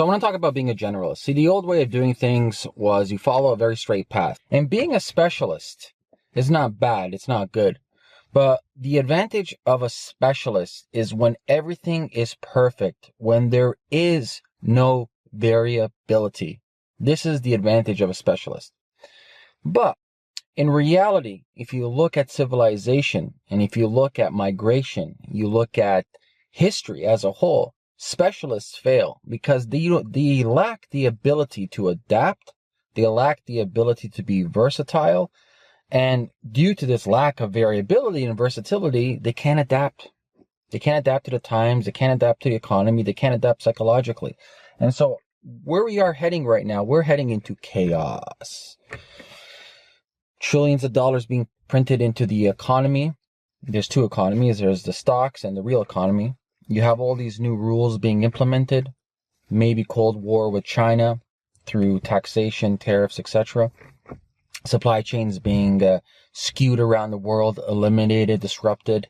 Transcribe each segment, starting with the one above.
So I want to talk about being a generalist. See, the old way of doing things was you follow a very straight path. And being a specialist is not bad. It's not good. But the advantage of a specialist is when everything is perfect, when there is no variability. This is the advantage of a specialist. But in reality, if you look at civilization and if you look at migration, you look at history as a whole, specialists fail because they lack the ability to adapt. They lack the ability to be versatile. And due to this lack of variability and versatility, they can't adapt. They can't adapt to the times. They can't adapt to the economy. They can't adapt psychologically. And so where we are heading right now, we're heading into chaos. Trillions of dollars being printed into the economy. There's two economies. There's the stocks and the real economy. You have all these new rules being implemented, maybe Cold War with China through taxation, tariffs, etc. Supply chains being skewed around the world, eliminated, disrupted,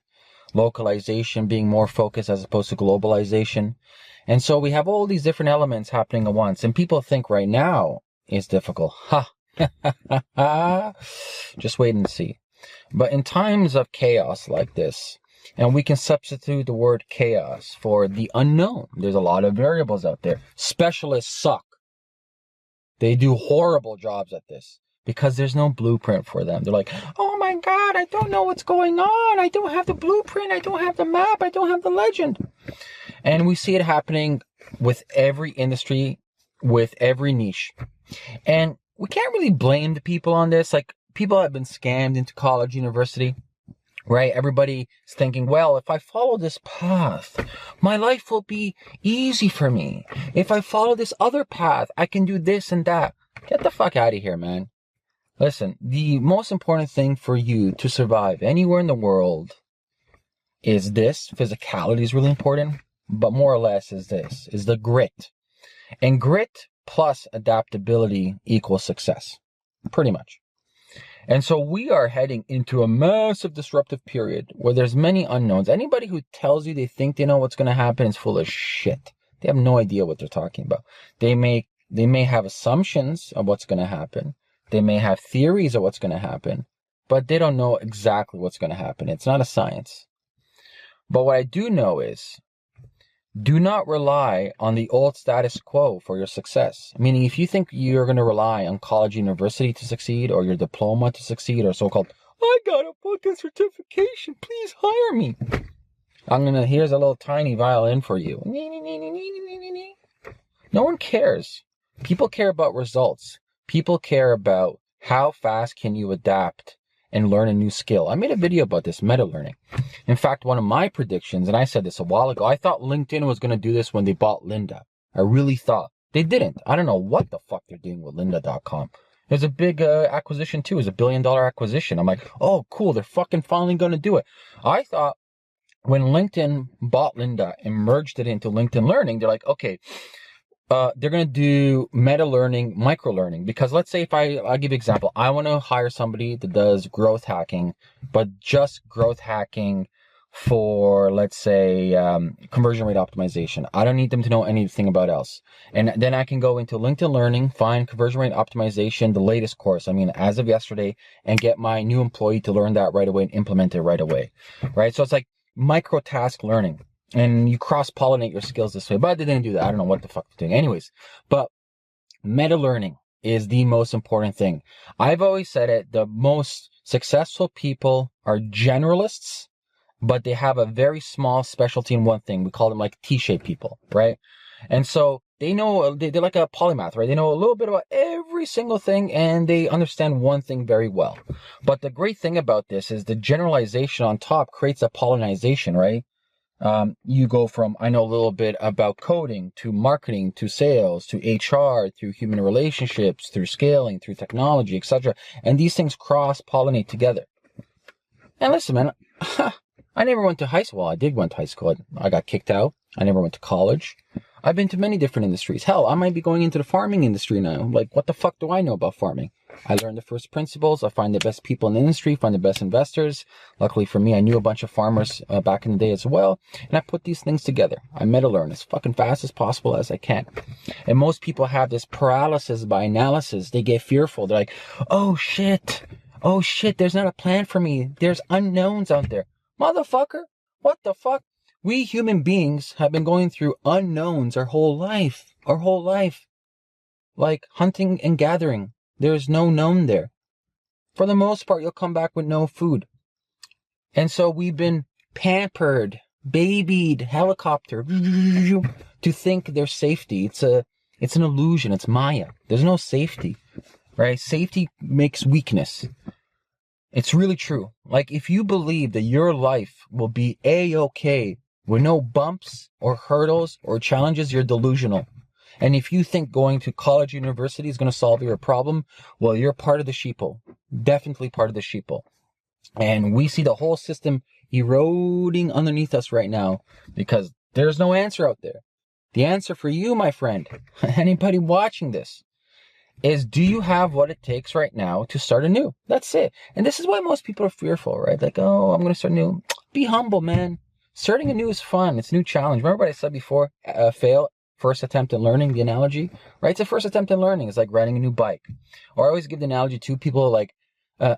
localization being more focused as opposed to globalization. And so we have all these different elements happening at once. And people think right now is difficult. Ha! Just wait and see. But in times of chaos like this, and we can substitute the word chaos for the unknown. There's a lot of variables out there. Specialists suck. They do horrible jobs at this because there's no blueprint for them. They're like, oh my God, I don't know what's going on. I don't have the blueprint. I don't have the map. I don't have the legend. And we see it happening with every industry, with every niche. And we can't really blame the people on this. Like, people have been scammed into college, university. Right? Everybody is thinking, well, if I follow this path, my life will be easy for me. If I follow this other path, I can do this and that. Get the fuck out of here, man. Listen, the most important thing for you to survive anywhere in the world is this. Physicality is really important, but more or less is this, is the grit. And grit plus adaptability equals success. Pretty much. And so we are heading into a massive disruptive period where there's many unknowns. Anybody who tells you they think they know what's going to happen is full of shit. They have no idea what they're talking about. They may have assumptions of what's going to happen. They may have theories of what's going to happen, but they don't know exactly what's going to happen. It's not a science. But what I do know is, do not rely on the old status quo for your success. Meaning, if you think you're going to rely on college, university to succeed, or your diploma to succeed, or so-called, I got a fucking certification, please hire me. Here's a little tiny violin for you. No one cares. People care about results. People care about how fast can you adapt and learn a new skill. I made a video about this, meta learning. In fact, one of my predictions, and I said this a while ago, I thought LinkedIn was going to do this when they bought Lynda. I really thought. They didn't. I don't know what the fuck they're doing with lynda.com. There's a big acquisition too. It's $1 billion acquisition. I'm like, oh, cool. They're fucking finally going to do it. I thought when LinkedIn bought Lynda and merged it into LinkedIn Learning, they're like, okay, they're going to do meta learning, micro learning. Because let's say I'll give you an example. I want to hire somebody that does growth hacking, but just growth hacking for, let's say, conversion rate optimization. I don't need them to know anything about else. And then I can go into LinkedIn Learning, find conversion rate optimization, the latest course. As of yesterday, and get my new employee to learn that right away and implement it right away. Right? So it's like micro task learning. And you cross-pollinate your skills this way. But they didn't do that. I don't know what the fuck they're doing. Anyways, but meta learning is the most important thing. I've always said it. The most successful people are generalists, but they have a very small specialty in one thing. We call them like T-shaped people, right? And so they know, they're like a polymath, right? They know a little bit about every single thing and they understand one thing very well. But the great thing about this is the generalization on top creates a pollinization, right? You go from, I know a little bit about coding to marketing to sales to HR through human relationships, through scaling, through technology, etc. And these things cross-pollinate together. And listen, man, I never went to high school. Well, I did went to high school. I got kicked out. I never went to college. I've been to many different industries. Hell, I might be going into the farming industry now. Like, what the fuck do I know about farming? I learned the first principles. I find the best people in the industry, find the best investors. Luckily for me, I knew a bunch of farmers back in the day as well. And I put these things together. I meta learn as fucking fast as possible as I can. And most people have this paralysis by analysis. They get fearful. They're like, oh shit, there's not a plan for me. There's unknowns out there. Motherfucker, what the fuck? We human beings have been going through unknowns our whole life. Like hunting and gathering. There's no known there. For the most part, you'll come back with no food. And so we've been pampered, babied, helicopter to think there's safety. It's an illusion. It's Maya. There's no safety, right? Safety makes weakness. It's really true. Like, if you believe that your life will be A-okay with no bumps or hurdles or challenges, you're delusional. And if you think going to college, university is going to solve your problem, well, you're part of the sheeple. Definitely part of the sheeple. And we see the whole system eroding underneath us right now because there's no answer out there. The answer for you, my friend, anybody watching this, is do you have what it takes right now to start anew? That's it. And this is why most people are fearful, right? Like, oh, I'm going to start anew. Be humble, man. Starting anew is fun. It's a new challenge. Remember what I said before? Fail, first attempt at learning, the analogy, right? It's a first attempt at learning. It's like riding a new bike. Or I always give the analogy to people like,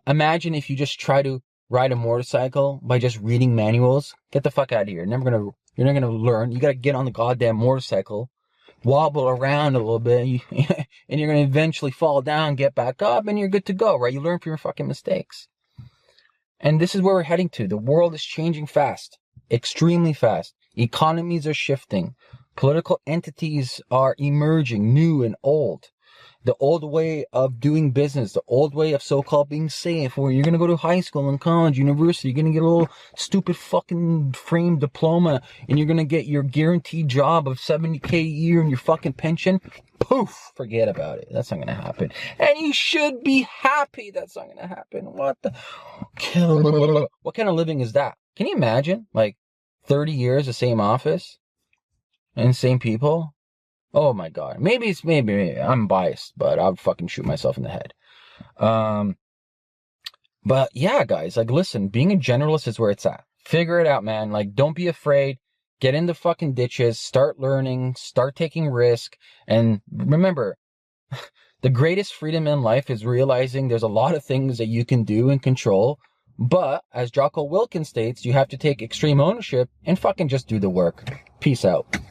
imagine if you just try to ride a motorcycle by just reading manuals. Get the fuck out of here. You're not going to learn. You got to get on the goddamn motorcycle, wobble around a little bit, and you're going to eventually fall down, get back up, and you're good to go, right? You learn from your fucking mistakes. And this is where we're heading to. The world is changing fast, extremely fast. Economies are shifting. Political entities are emerging, new and old. The old way of doing business, the old way of so-called being safe, where you're going to go to high school and college, university, you're going to get a little stupid fucking frame diploma, and you're going to get your guaranteed job of $70K a year and your fucking pension. Poof, forget about it. That's not going to happen. And you should be happy that's not going to happen. What kind of living is that? Can you imagine? Like 30 years, the same office and same people? Oh my God. Maybe I'm biased, but I'll fucking shoot myself in the head. But yeah, guys, like, listen, being a generalist is where it's at. Figure it out, man. Like, don't be afraid. Get in the fucking ditches, start learning, start taking risk. And remember, the greatest freedom in life is realizing there's a lot of things that you can do and control. But as Jocko Wilkins states, you have to take extreme ownership and fucking just do the work. Peace out.